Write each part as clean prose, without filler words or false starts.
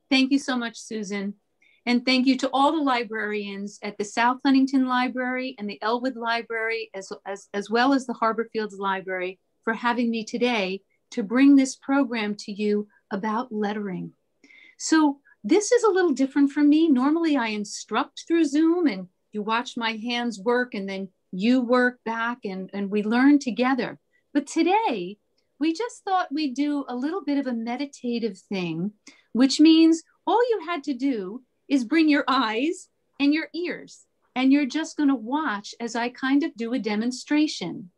Thank you so much, Susan. And thank you to all the librarians at the South Huntington Library and the Elwood Library, as well as the Harborfields Library, for having me today to bring this program to you about lettering. So this is a little different from me. Normally I instruct through Zoom and you watch my hands work and then you work back and we learn together. But today we just thought we'd do a little bit of a meditative thing, which means all you had to do is bring your eyes and your ears, and you're just going to watch as I kind of do a demonstration.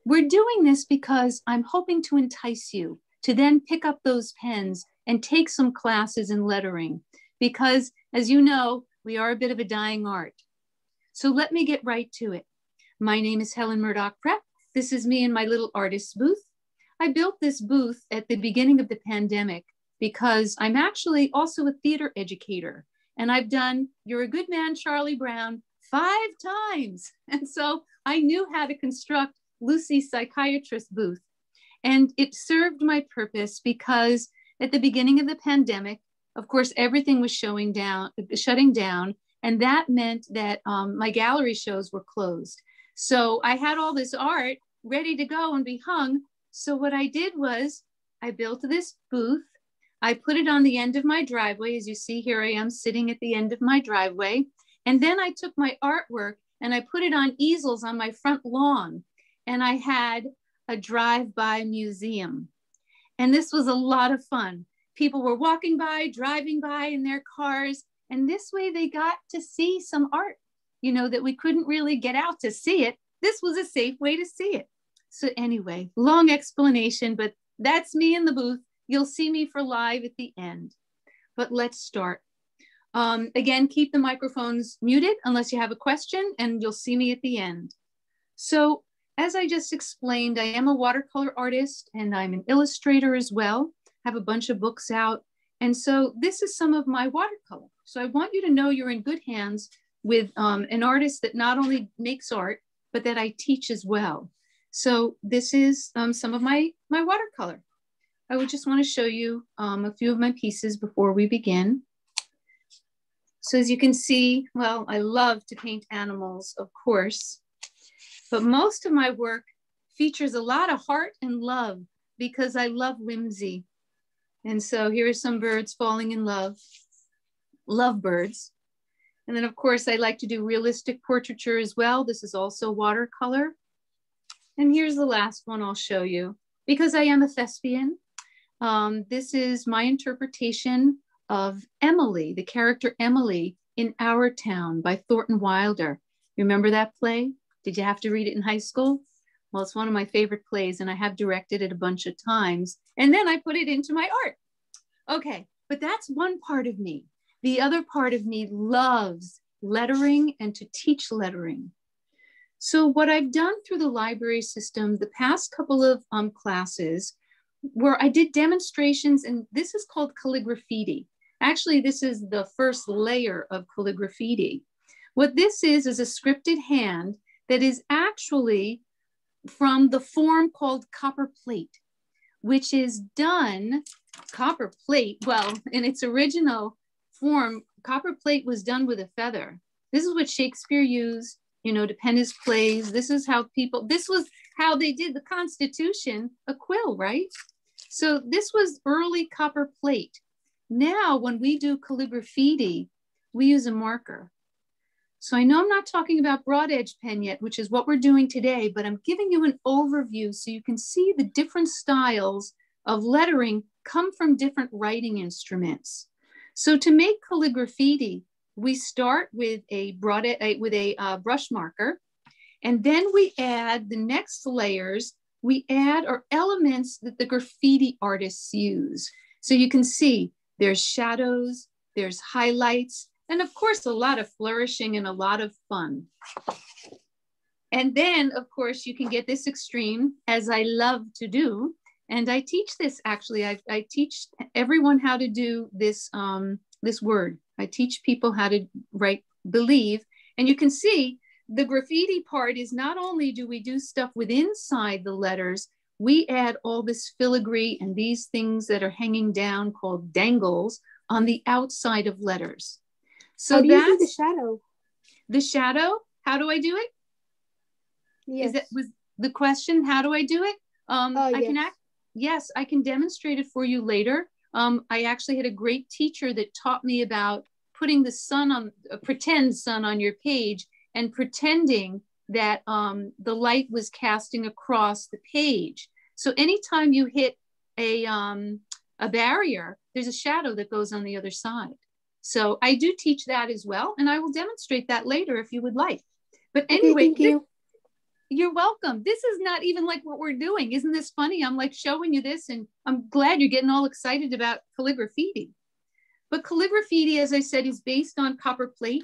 We're doing this because I'm hoping to entice you to then pick up those pens and take some classes in lettering, because as you know, we are a bit of a dying art. So let me get right to it. My name is Helen Murdock-Prep. This is me in my little artist's booth. I built this booth at the beginning of the pandemic because I'm actually also a theater educator. And I've done You're a Good Man, Charlie Brown 5 times. And so I knew how to construct Lucy's psychiatrist booth. And it served my purpose because at the beginning of the pandemic, of course, everything was shutting down. And that meant that my gallery shows were closed. So I had all this art ready to go and be hung. So what I did was I built this booth. I put it on the end of my driveway. As you see here, I am sitting at the end of my driveway. And then I took my artwork and I put it on easels on my front lawn. And I had a drive-by museum. And this was a lot of fun. People were walking by, driving by in their cars. And this way they got to see some art, you know, that we couldn't really get out to see it. This was a safe way to see it. So anyway, long explanation, but that's me in the booth. You'll see me for live at the end, but let's start. Again, keep the microphones muted unless you have a question, and you'll see me at the end. So as I just explained, I am a watercolor artist and I'm an illustrator as well. I have a bunch of books out. And so this is some of my watercolor. So I want you to know you're in good hands with an artist that not only makes art, but that I teach as well. So this is some of my watercolor. I would just want to show you a few of my pieces before we begin. So as you can see, well, I love to paint animals, of course, but most of my work features a lot of heart and love because I love whimsy. And so here are some birds falling in love, lovebirds. And then of course, I like to do realistic portraiture as well. This is also watercolor. And here's the last one I'll show you because I am a thespian. This is my interpretation of Emily, the character Emily in Our Town by Thornton Wilder. Remember that play? Did you have to read it in high school? Well, it's one of my favorite plays and I have directed it a bunch of times. And then I put it into my art. Okay, but that's one part of me. The other part of me loves lettering and to teach lettering. So what I've done through the library system, the past couple of classes, where I did demonstrations, and this is called calligraphy. Actually, this is the first layer of calligraphy. What this is a scripted hand that is actually from the form called copperplate, which is done, copperplate, well, in its original form, copperplate was done with a feather. This is what Shakespeare used, you know, to pen his plays. This is how this was how they did the Constitution, a quill, right? So this was early copperplate. Now, when we do calligraphy, we use a marker. So I know I'm not talking about broad edge pen yet, which is what we're doing today, but I'm giving you an overview so you can see the different styles of lettering come from different writing instruments. So to make calligraphy, we start with a brush marker, and then we add the next layers. We add our elements that the graffiti artists use. So you can see there's shadows, there's highlights, and of course, a lot of flourishing and a lot of fun. And then, of course, you can get this extreme, as I love to do. And I teach this, actually. I teach everyone how to do this, this word. I teach people how to write believe. And you can see the graffiti part is not only do we do stuff with inside the letters, we add all this filigree and these things that are hanging down called dangles on the outside of letters. So how do you do the shadow? The shadow, how do I do it? Yes. Was the question, how do I do it? Yes. I can demonstrate it for you later. I actually had a great teacher that taught me about putting the sun on, pretend sun on your page and pretending that the light was casting across the page. So anytime you hit a barrier, there's a shadow that goes on the other side. So I do teach that as well, and I will demonstrate that later if you would like. But anyway, thank you. You're welcome. This is not even like what we're doing. Isn't this funny? I'm like showing you this, and I'm glad you're getting all excited about calligraphy. But calligraphy, as I said, is based on copperplate.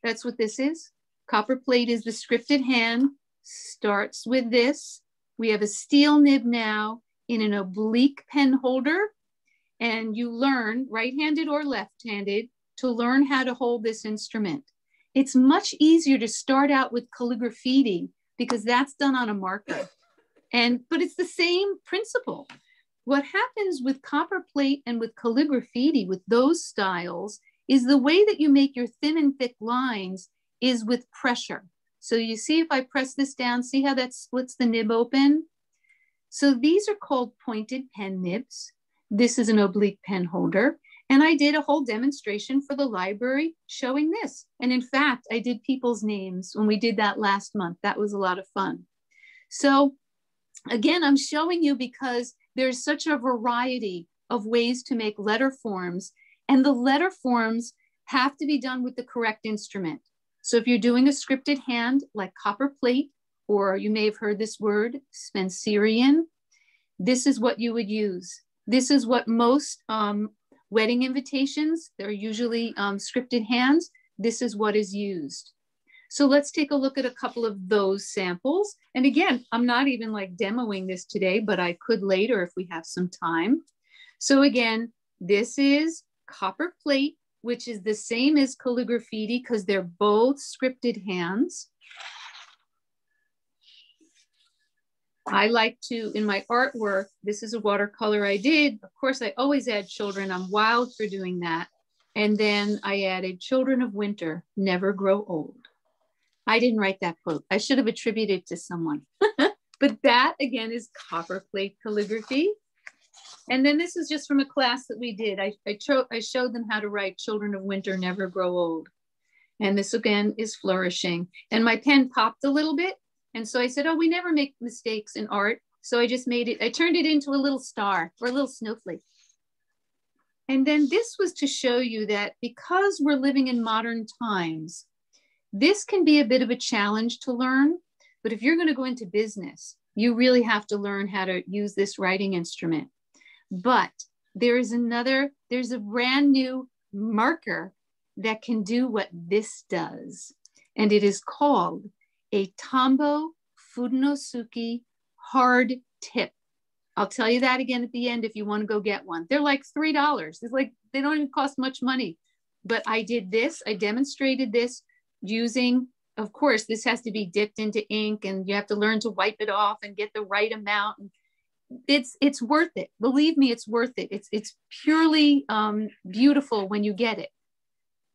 That's what this is. Copperplate is the scripted hand, starts with this. We have a steel nib now in an oblique pen holder, and you learn, right-handed or left-handed, to learn how to hold this instrument. It's much easier to start out with calligraphy because that's done on a marker. But it's the same principle. What happens with copperplate and with calligraphy, with those styles, is the way that you make your thin and thick lines is with pressure. So you see if I press this down, see how that splits the nib open? So these are called pointed pen nibs. This is an oblique pen holder. And I did a whole demonstration for the library showing this. And in fact, I did people's names when we did that last month. That was a lot of fun. So again, I'm showing you because there's such a variety of ways to make letter forms. And the letter forms have to be done with the correct instrument. So if you're doing a scripted hand like copperplate, or you may have heard this word, Spencerian, this is what you would use. This is what most wedding invitations, they're usually scripted hands. This is what is used. So let's take a look at a couple of those samples. And again, I'm not even like demoing this today, but I could later if we have some time. So again, this is copperplate, which is the same as calligraphy because they're both scripted hands. I like to, in my artwork, this is a watercolor I did. Of course, I always add children. I'm wild for doing that. And then I added children of winter, never grow old. I didn't write that quote. I should have attributed it to someone. But that, again, is copperplate calligraphy. And then this is just from a class that we did. I showed them how to write children of winter, never grow old. And this, again, is flourishing. And my pen popped a little bit. And so I said, oh, we never make mistakes in art. So I just made it, I turned it into a little star or a little snowflake. And then this was to show you that because we're living in modern times, this can be a bit of a challenge to learn. But if you're going to go into business, you really have to learn how to use this writing instrument. But there's a brand new marker that can do what this does. And it is called a Tombow Funosuke hard tip. I'll tell you that again at the end if you want to go get one. They're like $3. It's like, they don't even cost much money. But I did this, I demonstrated this using, of course, this has to be dipped into ink and you have to learn to wipe it off and get the right amount. It's worth it. Believe me, it's worth it. It's purely beautiful when you get it.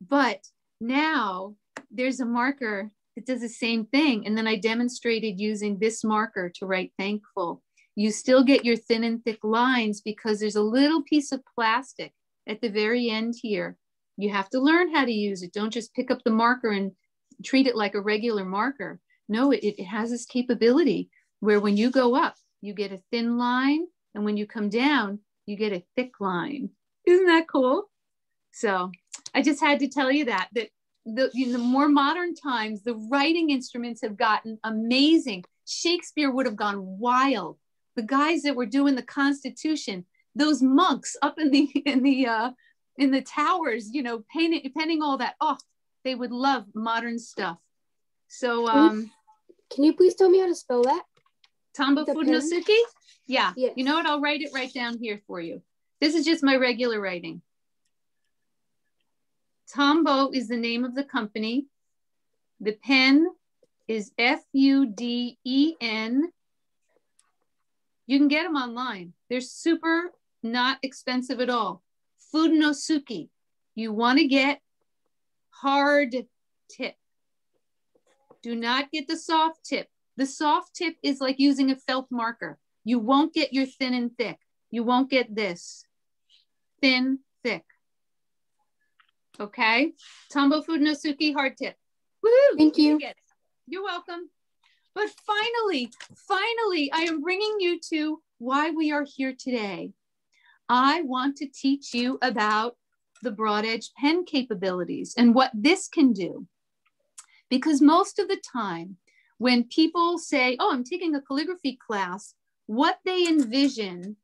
But now there's a marker that does the same thing. And then I demonstrated using this marker to write thankful. You still get your thin and thick lines because there's a little piece of plastic at the very end here. You have to learn how to use it. Don't just pick up the marker and treat it like a regular marker. No, it has this capability where when you go up, you get a thin line. And when you come down, you get a thick line. Isn't that cool? So I just had to tell you that in the more modern times, the writing instruments have gotten amazing. Shakespeare would have gone wild. The guys that were doing the Constitution, those monks up in the towers, you know, painting all that. Oh, they would love modern stuff. So, can you please tell me how to spell that? Tombow Funosuke? Yeah. Yes. You know what? I'll write it right down here for you. This is just my regular writing. Tombow is the name of the company. The pen is Fuden. You can get them online. They're super not expensive at all. Funosuke. You want to get hard tip. Do not get the soft tip. The soft tip is like using a felt marker. You won't get your thin and thick. You won't get this. Thin, thick. Okay? Tombow Funosuke hard tip. Woohoo! Thank you. You're welcome. But finally, I am bringing you to why we are here today. I want to teach you about the broad edge pen capabilities and what this can do. Because most of the time, when people say, oh, I'm taking a calligraphy class, what they envision,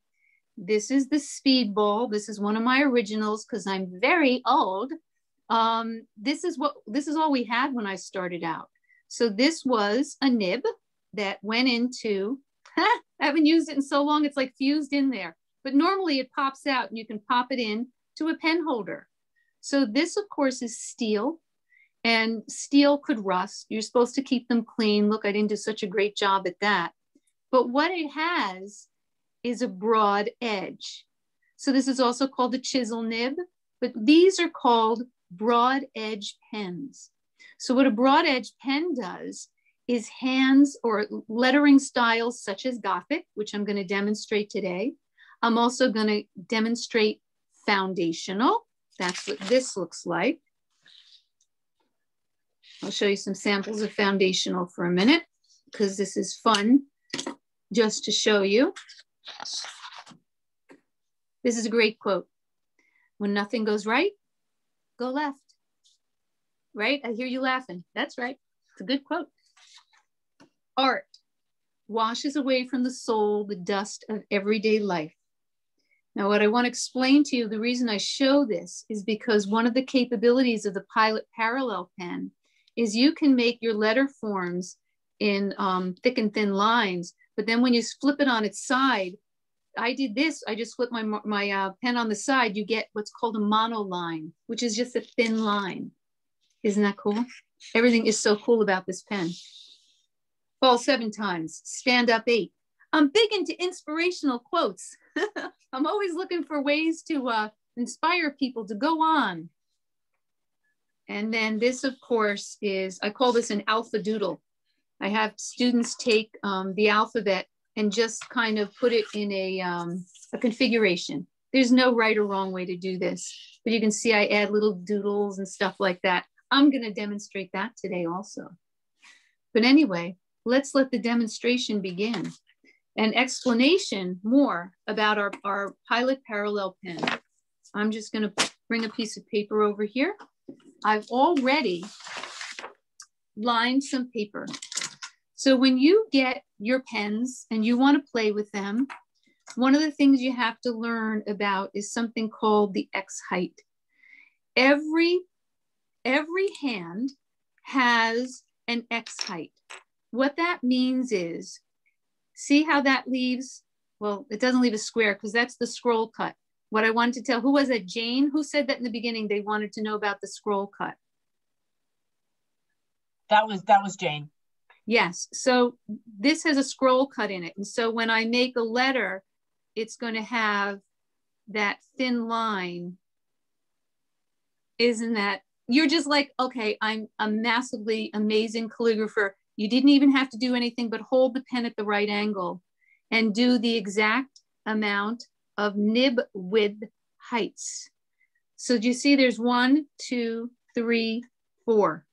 this is the Speedball. This is one of my originals because I'm very old. This is all we had when I started out. So this was a nib that went into, I haven't used it in so long, it's like fused in there. But normally it pops out and you can pop it in to a pen holder. So this, of course, is steel. And steel could rust. You're supposed to keep them clean. Look, I didn't do such a great job at that. But what it has is a broad edge. So this is also called a chisel nib, but these are called broad edge pens. So what a broad edge pen does is hands or lettering styles such as Gothic, which I'm going to demonstrate today. I'm also going to demonstrate foundational. That's what this looks like. I'll show you some samples of foundational for a minute because this is fun just to show you. This is a great quote. When nothing goes right, go left. Right? I hear you laughing. That's right. It's a good quote. Art washes away from the soul the dust of everyday life. Now, what I want to explain to you, the reason I show this is because one of the capabilities of the Pilot Parallel pen is you can make your letter forms in thick and thin lines, but then when you flip it on its side, I did this, I just flipped my pen on the side, you get what's called a monoline, which is just a thin line. Isn't that cool? Everything is so cool about this pen. Fall 7 times, stand up 8. I'm big into inspirational quotes. I'm always looking for ways to inspire people to go on. And then this, of course, is, I call this an alpha doodle. I have students take the alphabet and just kind of put it in a configuration. There's no right or wrong way to do this, but you can see I add little doodles and stuff like that. I'm going to demonstrate that today also. But anyway, let's let the demonstration begin. An explanation more about our Pilot Parallel pen. I'm just going to bring a piece of paper over here. I've already lined some paper. So when you get your pens and you want to play with them, one of the things you have to learn about is something called the X height. Every hand has an X height. What that means is, see how that leaves, well, it doesn't leave a square because that's the scroll cut. What I wanted to tell, who was that, Jane? Who said that in the beginning they wanted to know about the scroll cut? That was Jane. Yes, so this has a scroll cut in it. And so when I make a letter, it's going to have that thin line. Isn't that, you're just like, okay, I'm a massively amazing calligrapher. You didn't even have to do anything but hold the pen at the right angle and do the exact amount of nib width heights. So do you see there's 1, 2, 3, 4.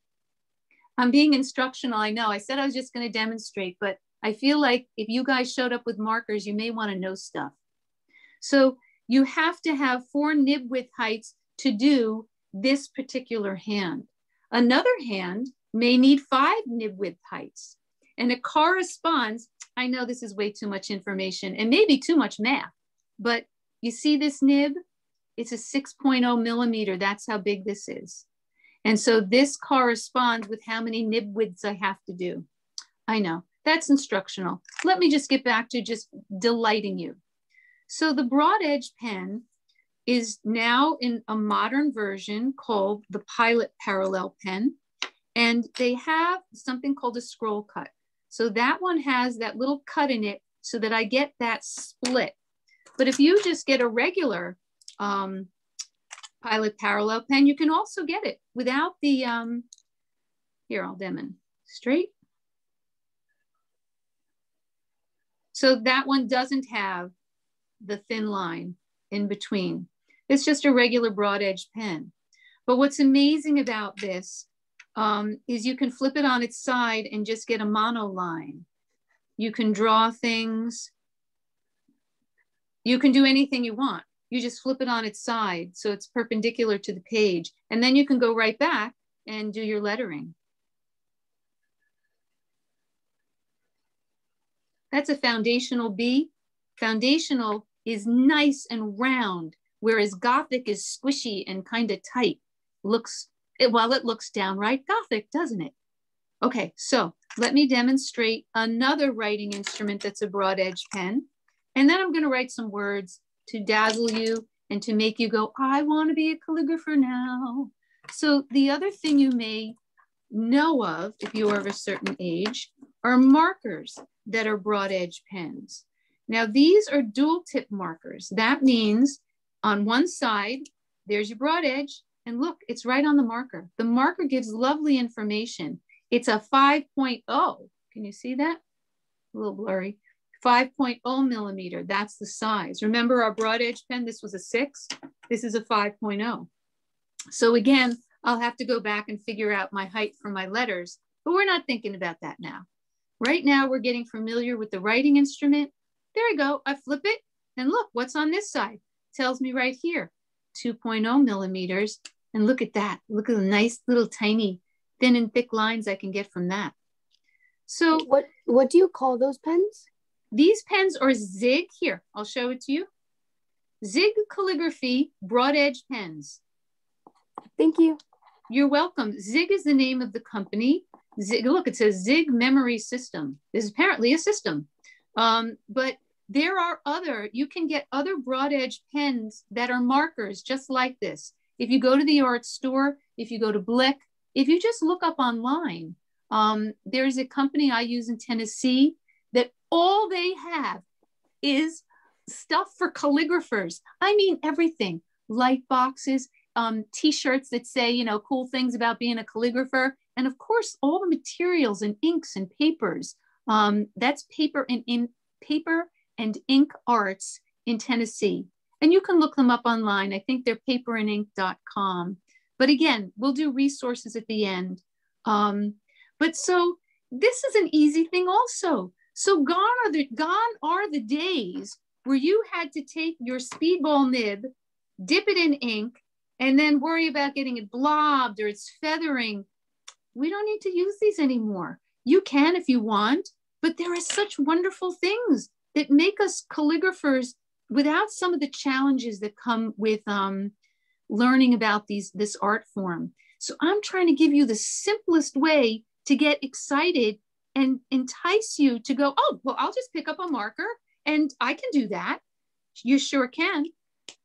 I'm being instructional, I know. I said I was just going to demonstrate, but I feel like if you guys showed up with markers, you may want to know stuff. So you have to have 4 nib width heights to do this particular hand. Another hand may need 5 nib width heights. And it corresponds, I know this is way too much information and maybe too much math, but you see this nib? It's a 6.0 millimeter. That's how big this is. And so this corresponds with how many nib widths I have to do. I know, that's instructional. Let me just get back to just delighting you. So the broad edge pen is now in a modern version called the Pilot Parallel pen. And they have something called a scroll cut. So that one has that little cut in it so that I get that split. But if you just get a regular Pilot parallel pen, you can also get it without the, here, I'll demonstrate. So that one doesn't have the thin line in between. It's just a regular broad edge pen. But what's amazing about this is you can flip it on its side and just get a monoline. You can draw things. You can do anything you want. You just flip it on its side so it's perpendicular to the page. And then you can go right back and do your lettering. That's a foundational B. Foundational is nice and round, whereas Gothic is squishy and kind of tight. It looks downright Gothic, doesn't it? Okay, so let me demonstrate another writing instrument that's a broad edge pen. And then I'm going to write some words to dazzle you and to make you go, I want to be a calligrapher now. So the other thing you may know of, if you are of a certain age, are markers that are broad edge pens. Now these are dual tip markers. That means on one side, there's your broad edge, and look, it's right on the marker. The marker gives lovely information. It's a 5.0. Can you see that? A little blurry. 5.0 millimeter, that's the size. Remember our broad edge pen, this was a 6, this is a 5.0. So again, I'll have to go back and figure out my height for my letters, but we're not thinking about that now. Right now, we're getting familiar with the writing instrument. There we go, I flip it, and look, what's on this side? It tells me right here, 2.0 millimeters, and look at that. Look at the nice little tiny thin and thick lines I can get from that. So what do you call those pens? These pens are Zig, here, I'll show it to you. Zig Calligraphy broad edge pens. Thank you. You're welcome. Zig is the name of the company. Zig, look, it says Zig Memory System. This is apparently a system. But there are you can get other broad edge pens that are markers just like this. If you go to the art store, if you go to Blick, if you just look up online, there's a company I use in Tennessee that all they have is stuff for calligraphers. I mean, everything, light boxes, t-shirts that say, you know, cool things about being a calligrapher. And of course, all the materials and inks and papers. That's paper and ink arts in Tennessee. And you can look them up online. I think they're paperandink.com. But again, we'll do resources at the end. But so this is an easy thing also. So gone are the days where you had to take your speedball nib, dip it in ink, and then worry about getting it blobbed or it's feathering. We don't need to use these anymore. You can if you want, but there are such wonderful things that make us calligraphers without some of the challenges that come with learning about this art form. So I'm trying to give you the simplest way to get excited and entice you to go, oh, well, I'll just pick up a marker and I can do that. You sure can.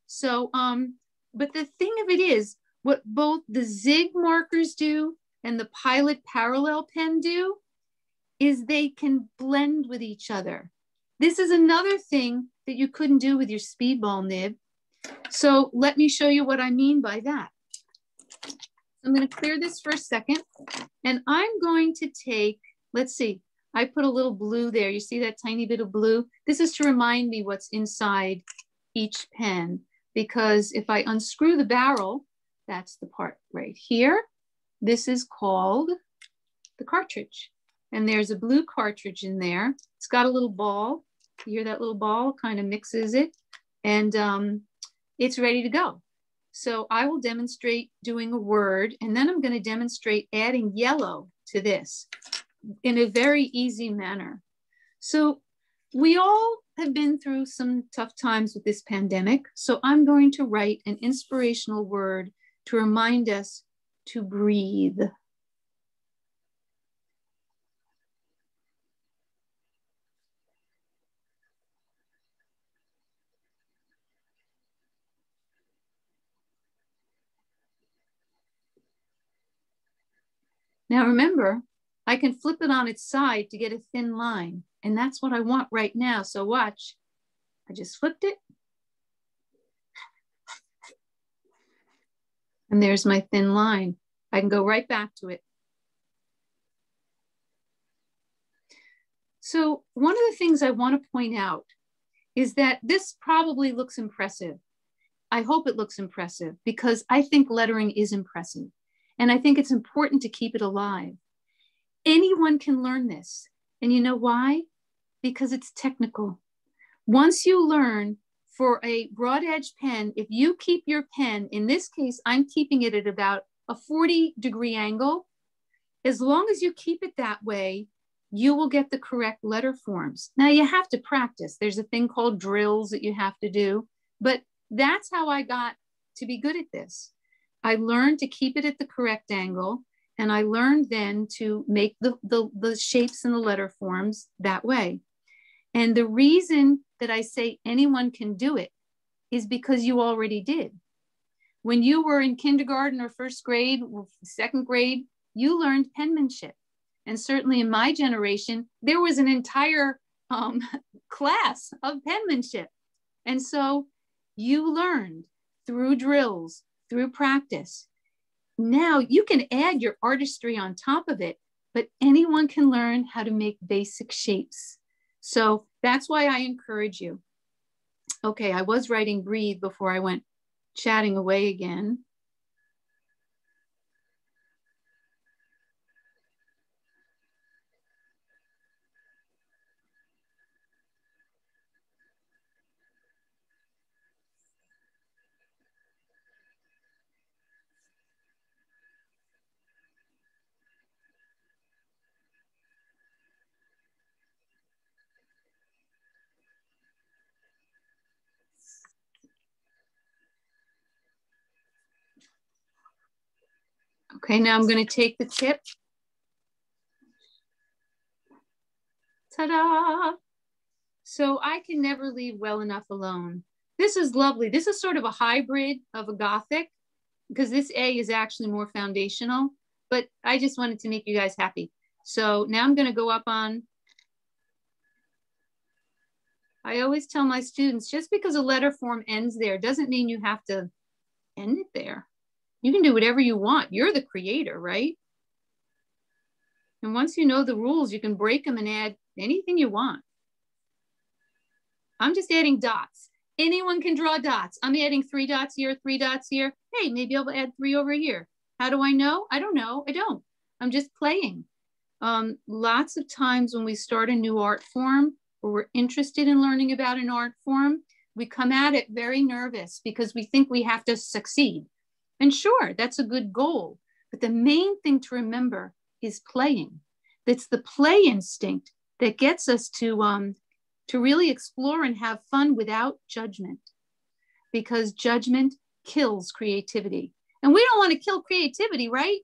So, but the thing of it is, what both the Zig markers do and the Pilot parallel pen do is they can blend with each other. This is another thing that you couldn't do with your speedball nib. So let me show you what I mean by that. I'm going to clear this for a second, and I'm going to take, let's see, I put a little blue there. You see that tiny bit of blue? This is to remind me what's inside each pen, because if I unscrew the barrel, that's the part right here. This is called the cartridge. And there's a blue cartridge in there. It's got a little ball. You hear that little ball? Kind of mixes it. And it's ready to go. So I will demonstrate doing a word, and then I'm going to demonstrate adding yellow to this in a very easy manner. So we all have been through some tough times with this pandemic. So I'm going to write an inspirational word to remind us to breathe. Now remember, I can flip it on its side to get a thin line. And that's what I want right now. So watch, I just flipped it. And there's my thin line. I can go right back to it. So one of the things I want to point out is that this probably looks impressive. I hope it looks impressive because I think lettering is impressive. And I think it's important to keep it alive. Anyone can learn this. And you know why? Because it's technical. Once you learn for a broad edge pen, if you keep your pen, in this case, I'm keeping it at about a 40-degree angle. As long as you keep it that way, you will get the correct letter forms. Now you have to practice. There's a thing called drills that you have to do, but that's how I got to be good at this. I learned to keep it at the correct angle, and I learned then to make the shapes and the letter forms that way. And the reason that I say anyone can do it is because you already did. When you were in kindergarten or first grade, or second grade, you learned penmanship. And certainly in my generation, there was an entire class of penmanship. And so you learned through drills, through practice. Now you can add your artistry on top of it, but anyone can learn how to make basic shapes. So that's why I encourage you. Okay, I was writing breathe before I went chatting away again. Okay, now I'm going to take the tip. Ta-da! So I can never leave well enough alone. This is lovely. This is sort of a hybrid of a Gothic because this A is actually more foundational, but I just wanted to make you guys happy. So now I'm going to go up on, I always tell my students, just because a letter form ends there doesn't mean you have to end it there. You can do whatever you want. You're the creator, right? And once you know the rules, you can break them and add anything you want. I'm just adding dots. Anyone can draw dots. I'm adding 3 dots here, 3 dots here. Hey, maybe I'll add 3 over here. How do I know? I don't know. I don't. I'm just playing. Lots of times when we start a new art form or we're interested in learning about an art form, we come at it very nervous because we think we have to succeed. And sure, that's a good goal. But the main thing to remember is playing. It's the play instinct that gets us to really explore and have fun without judgment, because judgment kills creativity. And we don't want to kill creativity, right?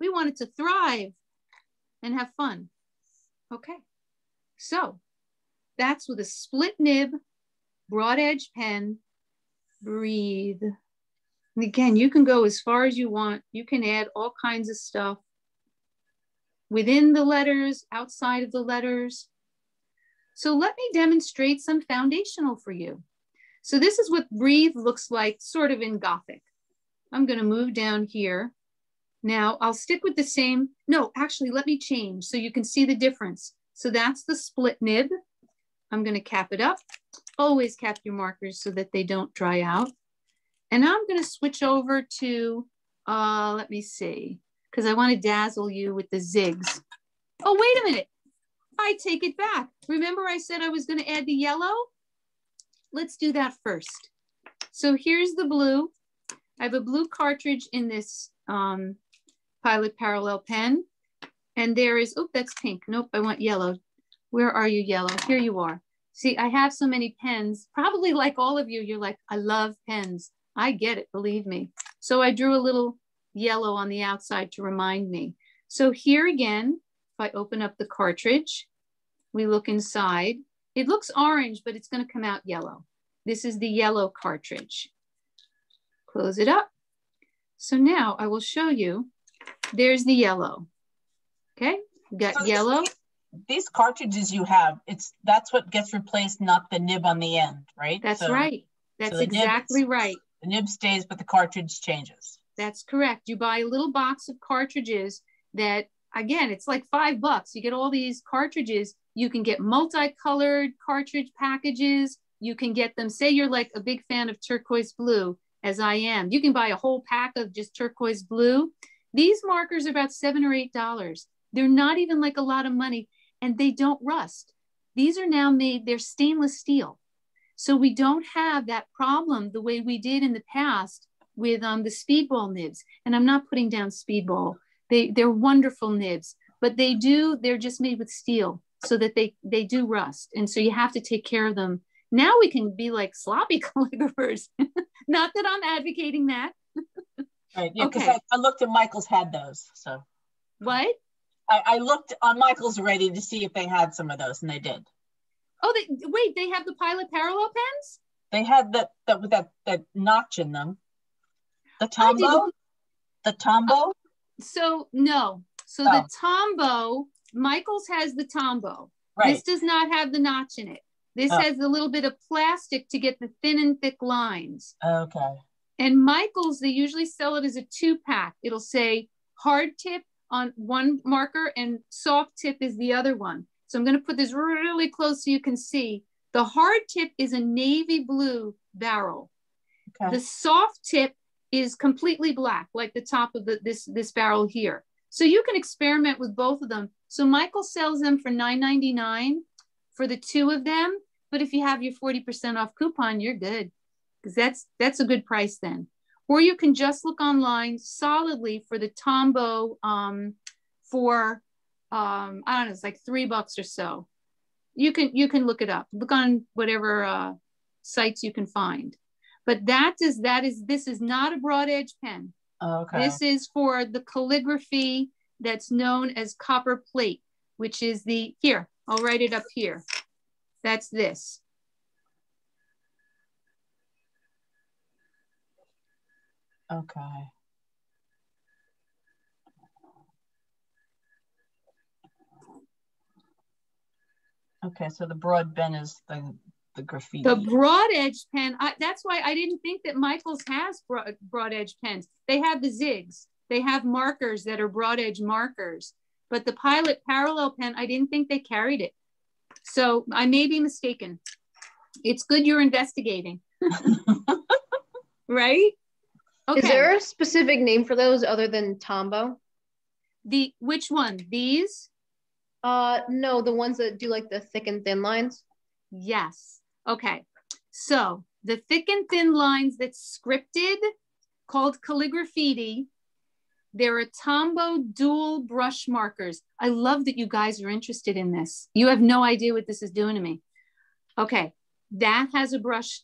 We want it to thrive and have fun. Okay, so that's with a split nib, broad edge pen, breathe. And again, you can go as far as you want. You can add all kinds of stuff within the letters, outside of the letters. So let me demonstrate some foundational for you. So this is what breathe looks like sort of in Gothic. I'm going to move down here. Now I'll stick with the same. No, actually, let me change so you can see the difference. So that's the split nib. I'm going to cap it up. Always cap your markers so that they don't dry out. And now I'm going to switch over to, let me see, because I want to dazzle you with the zigs. Oh, wait a minute. I take it back. Remember I said I was going to add the yellow? Let's do that first. So here's the blue. I have a blue cartridge in this Pilot Parallel pen. And there is, oh, that's pink. Nope, I want yellow. Where are you, yellow? Here you are. See, I have so many pens. Probably like all of you, you're like, I love pens. I get it, believe me. So I drew a little yellow on the outside to remind me. So here again, if I open up the cartridge, we look inside. It looks orange, but it's going to come out yellow. This is the yellow cartridge. Close it up. So now I will show you, there's the yellow. Okay, we got yellow. these cartridges you have, that's what gets replaced, not the nib on the end, right? That's right. That's exactly right. The nib stays, but the cartridge changes. That's correct. You buy a little box of cartridges that, again, it's like $5. You get all these cartridges. You can get multicolored cartridge packages. You can get them, say you're like a big fan of turquoise blue, as I am. You can buy a whole pack of just turquoise blue. These markers are about $7 or $8. They're not even like a lot of money, and they don't rust. These are now made, they're stainless steel. So we don't have that problem the way we did in the past with the speedball nibs. And I'm not putting down speedball. They're wonderful nibs, but they're just made with steel so that they do rust. And so you have to take care of them. Now we can be like sloppy calligraphers. Not that I'm advocating that. Right, yeah, because okay. I looked at Michael's had those, so. What? I looked on Michael's already to see if they had some of those, and they did. Oh, wait, they have the Pilot parallel pens? They had that notch in them. The Tombow? The Tombow? No. The Tombow, Michael's has the Tombow. Right. This does not have the notch in it. This has a little bit of plastic to get the thin and thick lines. Okay. And Michael's, they usually sell it as a 2-pack. It'll say hard tip on one marker and soft tip is the other one. So I'm going to put this really close so you can see. The hard tip is a navy blue barrel. Okay. The soft tip is completely black, like the top of this barrel here. So you can experiment with both of them. So Michael sells them for $9.99 for the 2 of them. But if you have your 40% off coupon, you're good, because that's a good price then. Or you can just look online solidly for the Tombow for I don't know, it's like $3 or so. You can look it up. Look on whatever sites you can find. But this is not a broad edge pen. Okay. This is for the calligraphy that's known as Copperplate, which is here, I'll write it up here. That's this. Okay. Okay, so the broad pen is the graffiti. The broad edge pen, that's why I didn't think that Michael's has broad edge pens. They have the Zigs. They have markers that are broad edge markers. But the Pilot parallel pen, I didn't think they carried it. So I may be mistaken. It's good you're investigating. Right? Okay. Is there a specific name for those other than Tombow? Which one? These? No, the ones that do like the thick and thin lines. Yes. Okay. So the thick and thin lines that's scripted, called Calligraphy, they're a Tombow dual brush markers. I love that you guys are interested in this. You have no idea what this is doing to me. Okay. That has a brush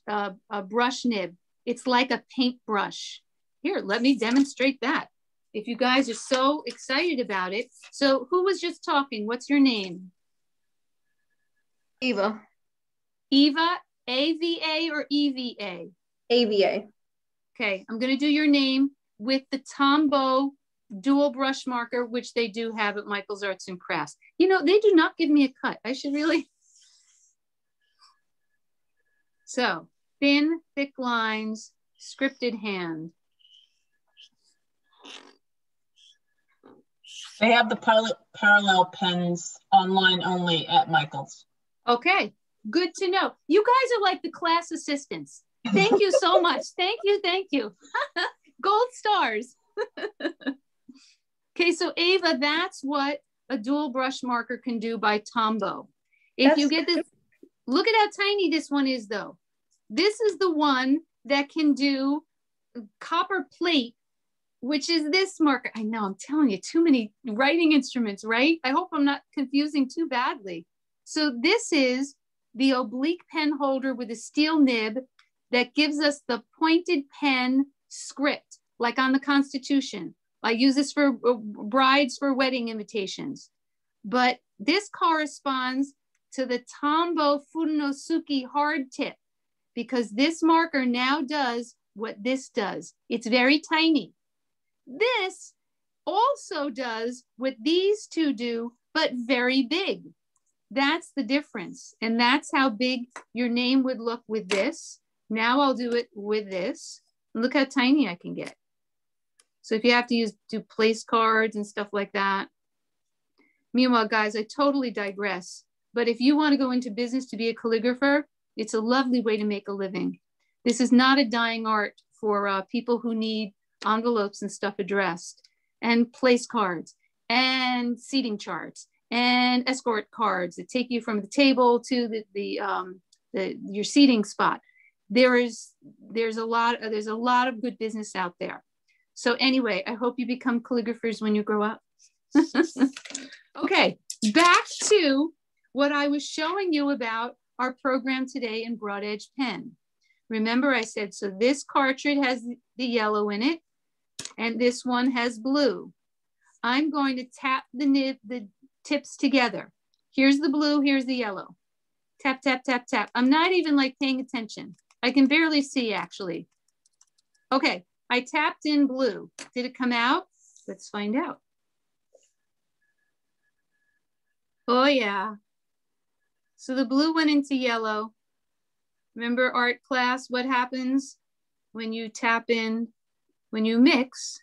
nib. It's like a paintbrush. Here, let me demonstrate that. If you guys are so excited about it. So who was just talking? What's your name? Eva. Eva, A-V-A or E-V-A? A-V-A. Okay, I'm gonna do your name with the Tombow dual brush marker, which they do have at Michael's Arts and Crafts. You know, they do not give me a cut. I should really. So, thin, thick lines, scripted hand. They have the Pilot parallel pens online only at Michael's. Okay, good to know. You guys are like the class assistants. Thank you so much. Thank you. Gold stars. Okay, so Ava, that's what a dual brush marker can do by Tombow. If you get this, look at how tiny this one is though. This is the one that can do Copperplate, which is this marker. I know, I'm telling you, too many writing instruments, right? I hope I'm not confusing too badly. So this is the oblique pen holder with a steel nib that gives us the pointed pen script, like on the Constitution. I use this for brides for wedding invitations. But this corresponds to the Tombow Funosuke hard tip, because this marker now does what this does. It's very tiny. This also does what these two do, but very big. That's the difference. And that's how big your name would look with this. Now I'll do it with this. Look how tiny I can get. So if you have to do place cards and stuff like that. Meanwhile, guys, I totally digress. But if you want to go into business to be a calligrapher, it's a lovely way to make a living. This is not a dying art for people who need envelopes and stuff addressed, and place cards, and seating charts, and escort cards that take you from the table to your seating spot. There's a lot of good business out there. So anyway, I hope you become calligraphers when you grow up. Okay, back to what I was showing you about our program today in broad edge pen. Remember I said, so this cartridge has the yellow in it, and this one has blue. I'm going to tap the tips together. Here's the blue, here's the yellow. Tap, tap, tap, tap. I'm not even like paying attention. I can barely see actually. Okay, I tapped in blue. Did it come out? Let's find out. Oh yeah. So the blue went into yellow. Remember art class, what happens when you tap in, when you mix?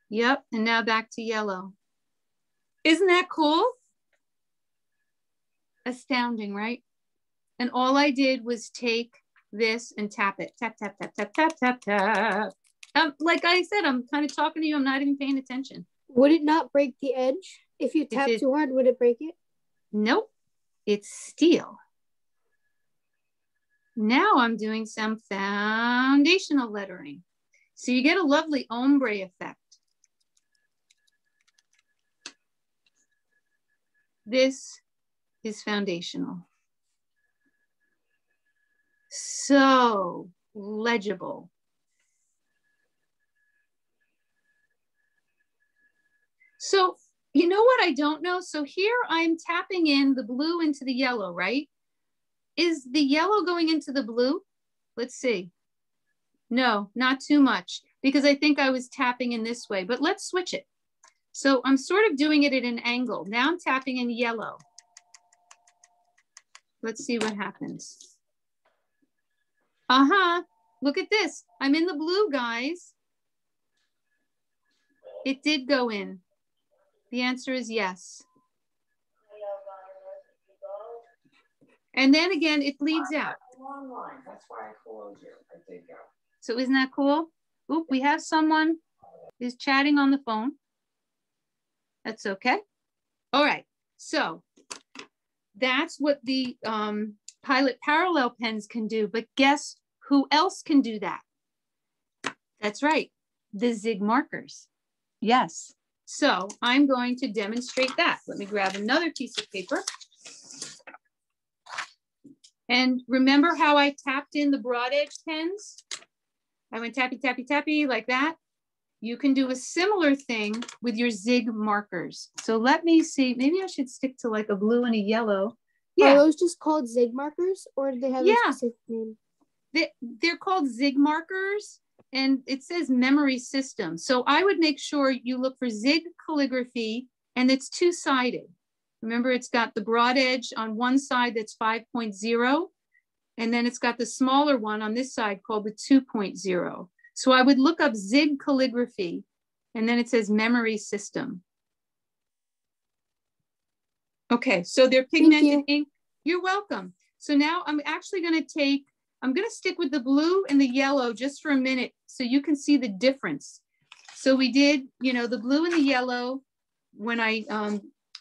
Yep, and now back to yellow. Isn't that cool? Astounding, right? And all I did was take this and tap it. Tap, tap, tap, tap, tap, tap, tap. Like I said, I'm kind of talking to you. I'm not even paying attention. Would it not break the edge? If you tap too hard, would it break it? Nope, it's steel. Now I'm doing some foundational lettering. So you get a lovely ombre effect. This is foundational. So legible. So you know what I don't know? So here I'm tapping in the blue into the yellow, right? Is the yellow going into the blue? Let's see. No, not too much, because I think I was tapping in this way, but let's switch it. So I'm sort of doing it at an angle. Now I'm tapping in yellow. Let's see what happens. Look at this. I'm in the blue, guys. It did go in. The answer is yes. And then again, it bleeds out. That's why I called you. So isn't that cool? Oop, we have someone who's chatting on the phone. That's okay. All right. So that's what the Pilot parallel pens can do. But guess who else can do that? That's right. The Zig Markers. Yes. So I'm going to demonstrate that. Let me grab another piece of paper. And remember how I tapped in the broad edge pens? I went tappy, tappy, tappy like that. You can do a similar thing with your Zig markers. So let me see, maybe I should stick to like a blue and a yellow. Yeah. Are those just called Zig markers, or do they have a specific name? They're called Zig markers, and it says memory system. So I would make sure you look for Zig calligraphy, and it's two-sided. Remember, it's got the broad edge on one side that's 5.0, and then it's got the smaller one on this side called the 2.0. So I would look up Zig calligraphy, and then it says memory system. Okay, so they're pigmented ink. You're welcome. So now I'm actually going to I'm going to stick with the blue and the yellow just for a minute so you can see the difference. So we did, you know, the blue and the yellow when I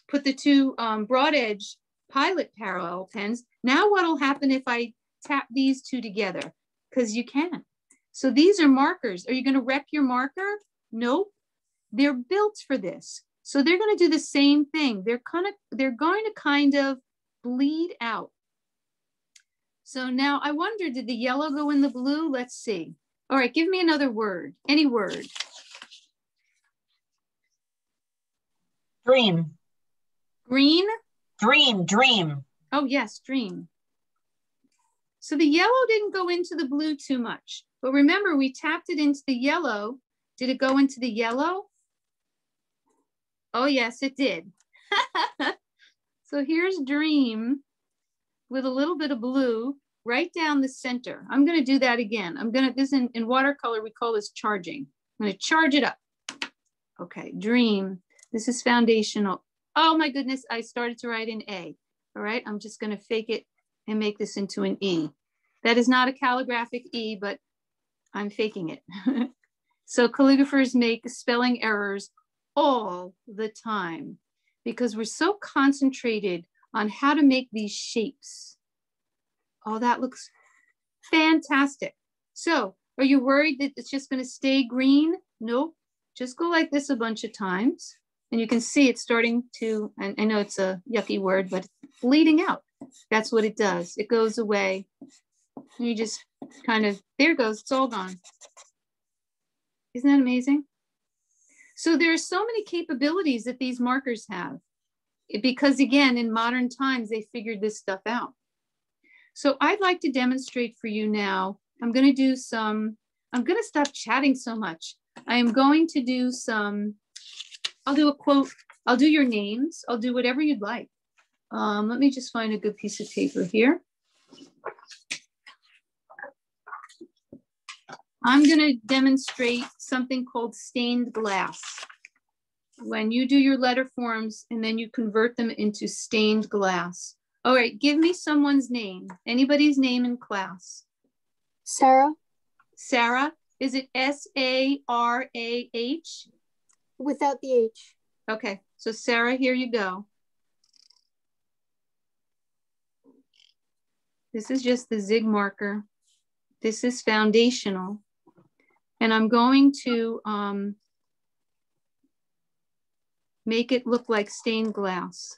put the two broad edge Pilot parallel pens. Now what will happen if I tap these two together? Because you can. So these are markers. Are you going to wreck your marker? Nope. They're built for this. So they're going to do the same thing. They're going to kind of bleed out. So now I wonder, did the yellow go in the blue? Let's see. All right, give me another word, any word. Dream. Green? Dream. Oh yes, dream. So the yellow didn't go into the blue too much, but remember we tapped it into the yellow. Did it go into the yellow? Oh, yes, it did. So here's Dream with a little bit of blue right down the center. I'm going to do that again. This in watercolor, we call this charging. I'm going to charge it up. Okay, Dream. This is foundational. Oh my goodness, I started to write an A. All right, I'm just going to fake it and make this into an E. That is not a calligraphic E, but I'm faking it. So calligraphers make spelling errors all the time because we're so concentrated on how to make these shapes. Oh, that looks fantastic. So are you worried that it's just going to stay green? Nope. Just go like this a bunch of times. And you can see it's starting to, and I know it's a yucky word, but bleeding out. That's what it does. It goes away. And you just kind of, there it goes, it's all gone. Isn't that amazing? So there are so many capabilities that these markers have because again, in modern times, they figured this stuff out. So I'd like to demonstrate for you now. I'm going to stop chatting so much. I am going to do I'll do a quote. I'll do your names. I'll do whatever you'd like. Let me just find a good piece of paper here. I'm going to demonstrate something called stained glass. When you do your letter forms and then you convert them into stained glass. All right, give me someone's name. Anybody's name in class? Sarah. Sarah, is it S-A-R-A-H? Without the H. Okay, so Sarah, here you go. This is just the Zig marker. This is foundational. And I'm going to make it look like stained glass.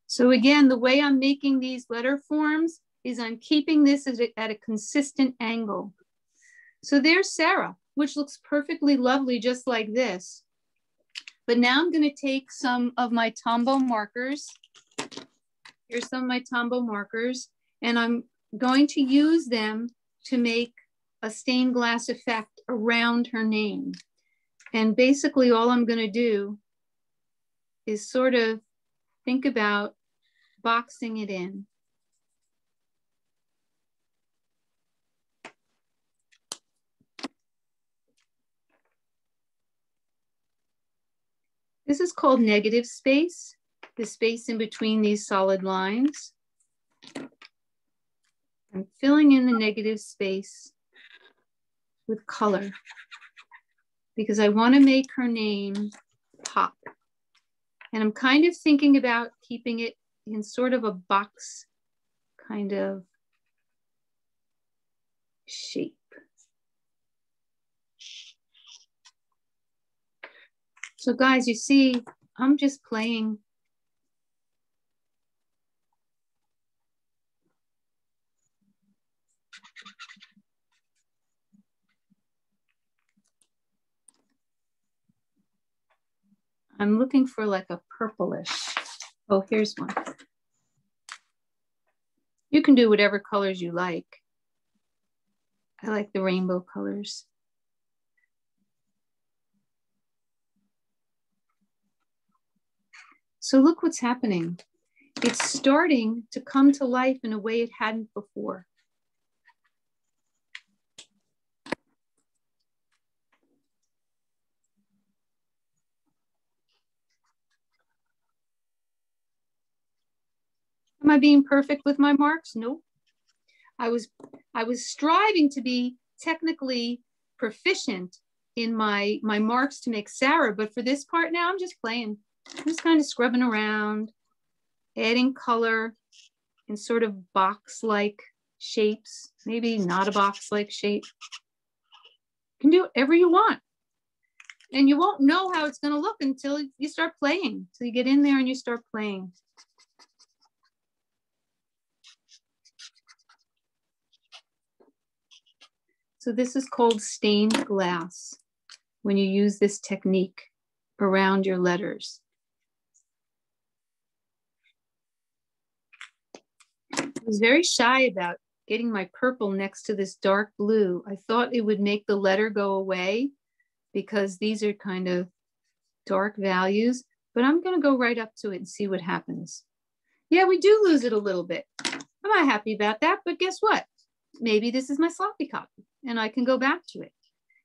So again, the way I'm making these letter forms is I'm keeping this at a consistent angle. So there's Sarah, which looks perfectly lovely, just like this. But now I'm going to take some of my Tombow markers. Here's some of my Tombow markers, and I'm going to use them to make a stained glass effect around her name. And basically all I'm going to do is sort of think about boxing it in. This is called negative space, the space in between these solid lines. I'm filling in the negative space with color because I want to make her name pop. And I'm kind of thinking about keeping it in sort of a box kind of shape. So guys, you see, I'm just playing. I'm looking for like a purplish. Oh, here's one. You can do whatever colors you like. I like the rainbow colors. So look what's happening. It's starting to come to life in a way it hadn't before. Am I being perfect with my marks? Nope. I was striving to be technically proficient in my marks to make Sarah, but for this part now, I'm just playing. I'm just kind of scrubbing around, adding color in sort of box-like shapes, maybe not a box-like shape. You can do whatever you want. And you won't know how it's going to look until you start playing, until you get in there and you start playing. So this is called stained glass when you use this technique around your letters. I was very shy about getting my purple next to this dark blue. I thought it would make the letter go away because these are kind of dark values, but I'm gonna go right up to it and see what happens. Yeah, we do lose it a little bit. I'm not happy about that, but guess what? Maybe this is my sloppy copy and I can go back to it.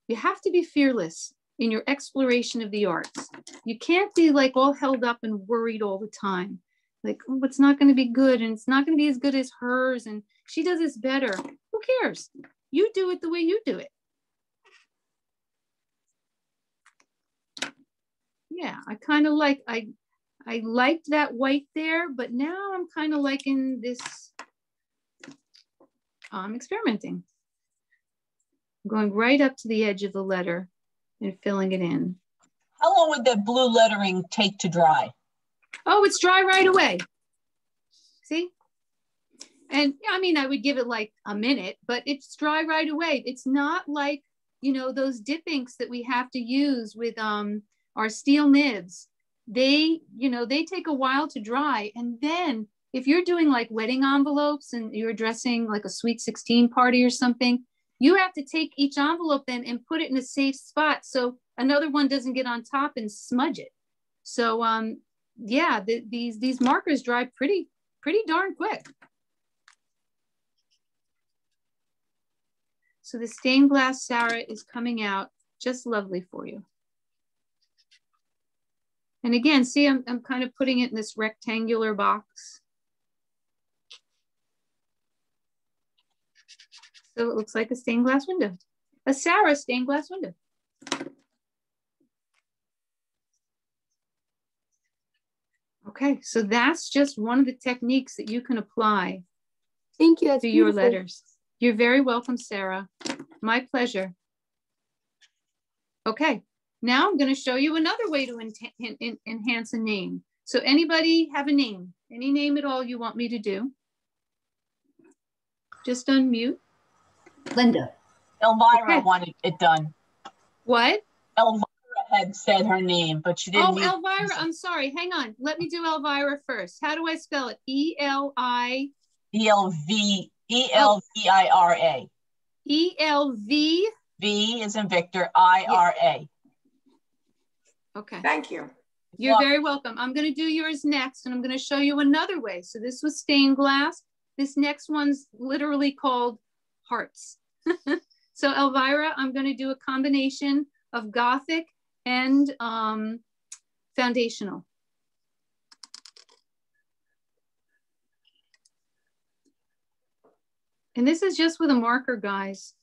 You have to be fearless in your exploration of the arts. You can't be like all held up and worried all the time. Like, oh, it's not going to be good and it's not going to be as good as hers and she does this better. Who cares? You do it the way you do it. Yeah, I kind of like, I liked that white there, but now I'm kind of liking this. I'm experimenting. I'm going right up to the edge of the letter and filling it in. How long would that blue lettering take to dry? Oh, it's dry right away. See? And I mean, I would give it like a minute, but it's dry right away. It's not like, you know, those dip inks that we have to use with our steel nibs. They, you know, they take a while to dry. And then if you're doing like wedding envelopes and you're dressing like a sweet 16 party or something, you have to take each envelope then and put it in a safe spot so another one doesn't get on top and smudge it. So yeah, these markers dry pretty darn quick. So the stained glass Sarah is coming out just lovely for you. And again, see, I'm kind of putting it in this rectangular box. So it looks like a stained glass window, a Sarah stained glass window. Okay, so that's just one of the techniques that you can apply. Thank you. That's to beautiful. Your letters. You're very welcome, Sarah. My pleasure. Okay, now I'm going to show you another way to enhance a name. So anybody have a name? Any name at all you want me to do? Just unmute. Linda. Elvira Okay. wanted it done. What? Elvira had said her name, but she didn't. Oh, Elvira, I'm sorry. Hang on. Let me do Elvira first. How do I spell it? E-L-I? E-L-V-I-R-A. E-L-V? V is in Victor, I-R-A. Okay. Thank you. You're very welcome. I'm going to do yours next, and I'm going to show you another way. So this was stained glass. This next one's literally called hearts. So Elvira, I'm going to do a combination of Gothic and foundational. And this is just with a marker, guys.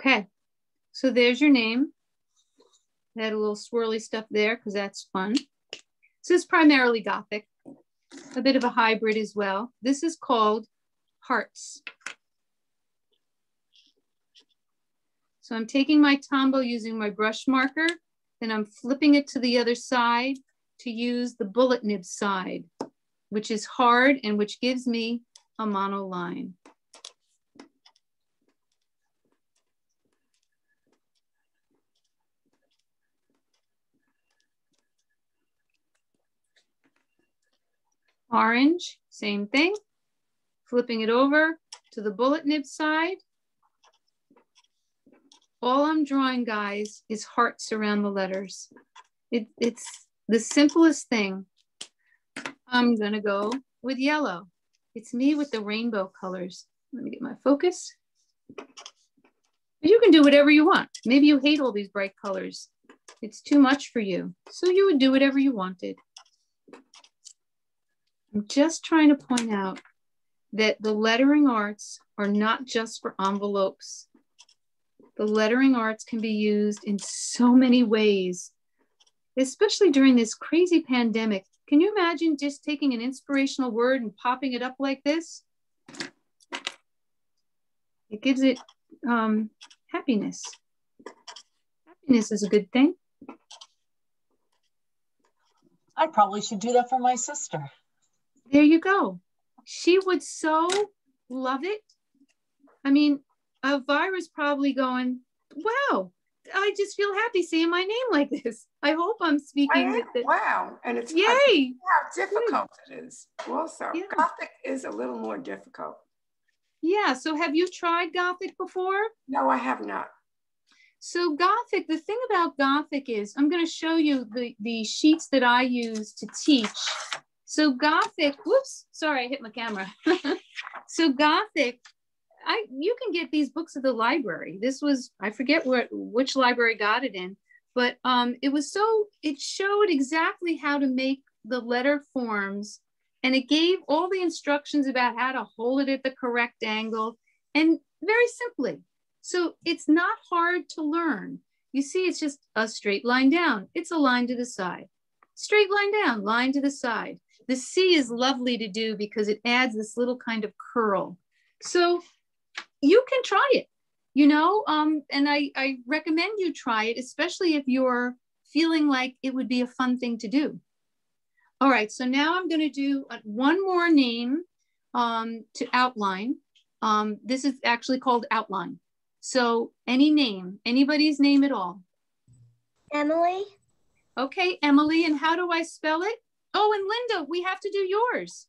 Okay, so there's your name. Add a little swirly stuff there because that's fun. This is primarily Gothic, a bit of a hybrid as well. This is called hearts. So I'm taking my Tombow using my brush marker, then I'm flipping it to the other side to use the bullet nib side, which is hard and which gives me a monoline. Orange, same thing. Flipping it over to the bullet nib side. All I'm drawing, guys, is hearts around the letters. It's the simplest thing. I'm gonna go with yellow. It's me with the rainbow colors. Let me get my focus. You can do whatever you want. Maybe you hate all these bright colors. It's too much for you. So you would do whatever you wanted. I'm just trying to point out that the lettering arts are not just for envelopes. The lettering arts can be used in so many ways, especially during this crazy pandemic. Can you imagine just taking an inspirational word and popping it up like this? It gives it happiness. Happiness is a good thing. I probably should do that for my sister. There you go. She would so love it. I mean, Elvira's probably going, wow, I just feel happy seeing my name like this. I hope I'm speaking with it. Wow. And it's yay. How difficult it is also. Yeah. Gothic is a little more difficult. Yeah. So have you tried Gothic before? No, I have not. So Gothic, the thing about Gothic is, I'm going to show you the sheets that I use to teach. So Gothic, whoops, sorry, I hit my camera. So Gothic, you can get these books at the library. This was, I forget which library got it in, but it showed exactly how to make the letter forms, and it gave all the instructions about how to hold it at the correct angle, and very simply. So it's not hard to learn. You see, it's just a straight line down. It's a line to the side. Straight line down, line to the side. The C is lovely to do because it adds this little kind of curl. So you can try it, you know, and I recommend you try it, especially if you're feeling like it would be a fun thing to do. All right, so now I'm going to do one more name to outline. This is actually called outline. So any name, anybody's name at all. Emily. Okay, Emily, and how do I spell it? Oh, and Linda, we have to do yours.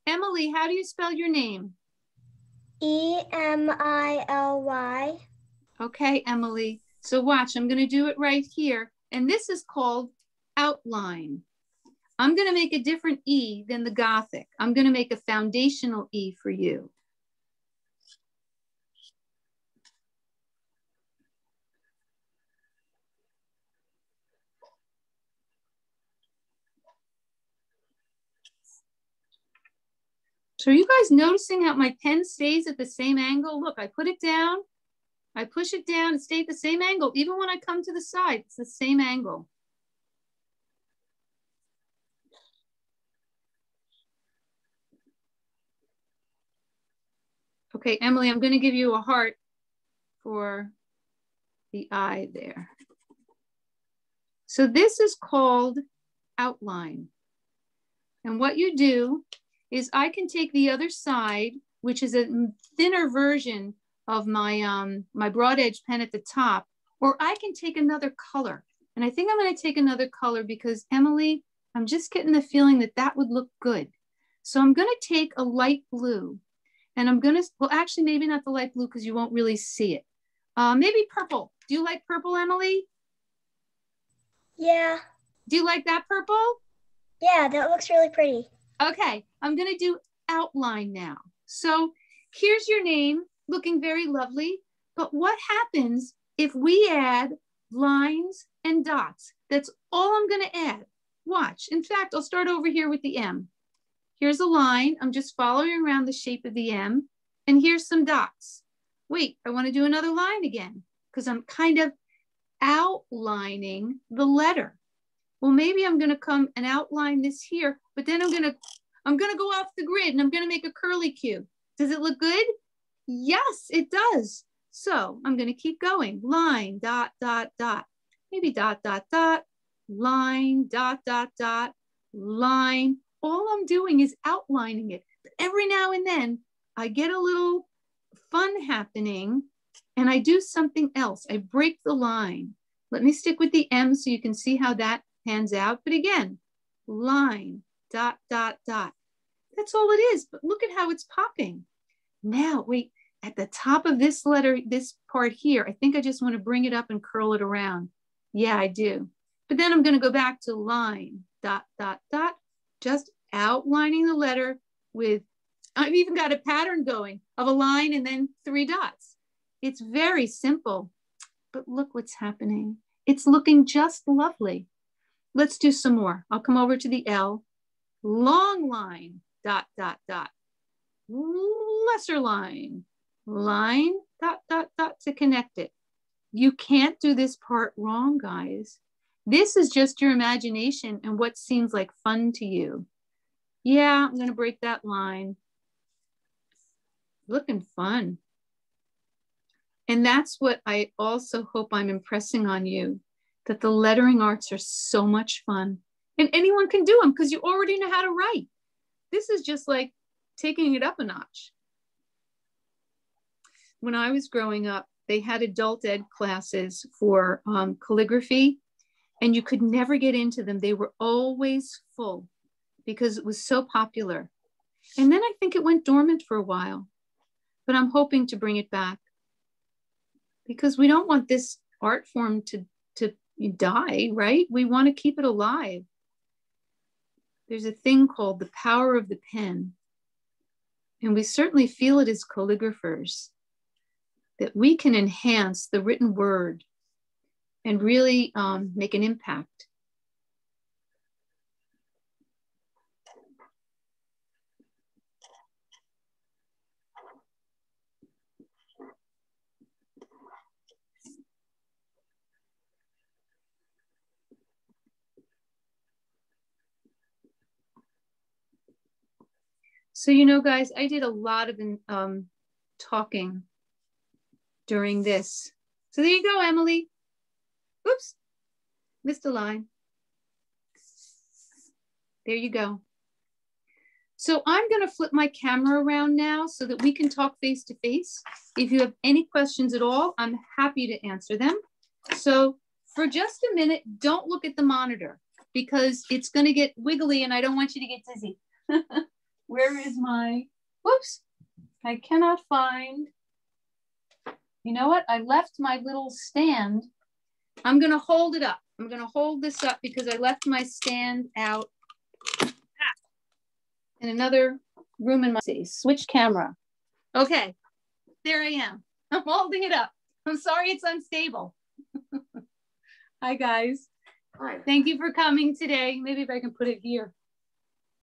Emily, how do you spell your name? E-M-I-L-Y. Okay, Emily. So watch, I'm going to do it right here. And this is called outline. I'm going to make a different E than the Gothic. I'm going to make a foundational E for you. So are you guys noticing how my pen stays at the same angle? Look, I put it down, I push it down, it stayed at the same angle. Even when I come to the side, it's the same angle. Okay, Emily, I'm going to give you a heart for the eye there. So this is called outline. And what you do is I can take the other side, which is a thinner version of my, my broad edge pen at the top, or I can take another color. And I think I'm going to take another color because, Emily, I'm just getting the feeling that that would look good. So I'm going to take a light blue, and I'm going to, well, actually, maybe not the light blue because you won't really see it. Maybe purple. Do you like purple, Emily? Yeah. Do you like that purple? Yeah, that looks really pretty. Okay, I'm going to do outline now. So here's your name, looking very lovely. But what happens if we add lines and dots? That's all I'm going to add. Watch. In fact, I'll start over here with the M. Here's a line. I'm just following around the shape of the M. And here's some dots. Wait, I want to do another line again because I'm kind of outlining the letter. Well, maybe I'm going to come and outline this here, but then I'm going to go off the grid and I'm going to make a curly Q. Does it look good? Yes, it does. So I'm going to keep going. Line, dot, dot, dot. Maybe dot, dot, dot. Line, dot, dot, dot. Line. All I'm doing is outlining it. But every now and then I get a little fun happening and I do something else. I break the line. Let me stick with the M so you can see how that pans out. But again, line, dot, dot, dot. That's all it is. But look at how it's popping. Now, wait, at the top of this letter, this part here, I think I just want to bring it up and curl it around. Yeah, I do. But then I'm going to go back to line, dot, dot, dot, just outlining the letter with, I've even got a pattern going of a line and then 3 dots. It's very simple, but look what's happening. It's looking just lovely. Let's do some more. I'll come over to the L. Long line, dot, dot, dot. Lesser line, line, dot, dot, dot to connect it. You can't do this part wrong, guys. This is just your imagination and what seems like fun to you. Yeah, I'm going to break that line. Looking fun. And that's what I also hope I'm impressing on you, that the lettering arts are so much fun and anyone can do them because you already know how to write. This is just like taking it up a notch. When I was growing up, they had adult ed classes for calligraphy, and you could never get into them. They were always full because it was so popular. And then I think it went dormant for a while, but I'm hoping to bring it back because we don't want this art form to die, right? We want to keep it alive. There's a thing called the power of the pen. And we certainly feel it as calligraphers, that we can enhance the written word and really make an impact. So, you know, guys, I did a lot of talking during this. So there you go, Emily. Oops, missed a line. There you go. So I'm going to flip my camera around now so that we can talk face to face. If you have any questions at all, I'm happy to answer them. So for just a minute, don't look at the monitor because it's going to get wiggly and I don't want you to get dizzy. Where is my, whoops, I cannot find, you know what? I left my little stand. I'm going to hold it up. I'm going to hold this up because I left my stand out in another room in my city. Switch camera. Okay, there I am. I'm holding it up. I'm sorry it's unstable. Hi, guys. Hi. Thank you for coming today. Maybe if I can put it here.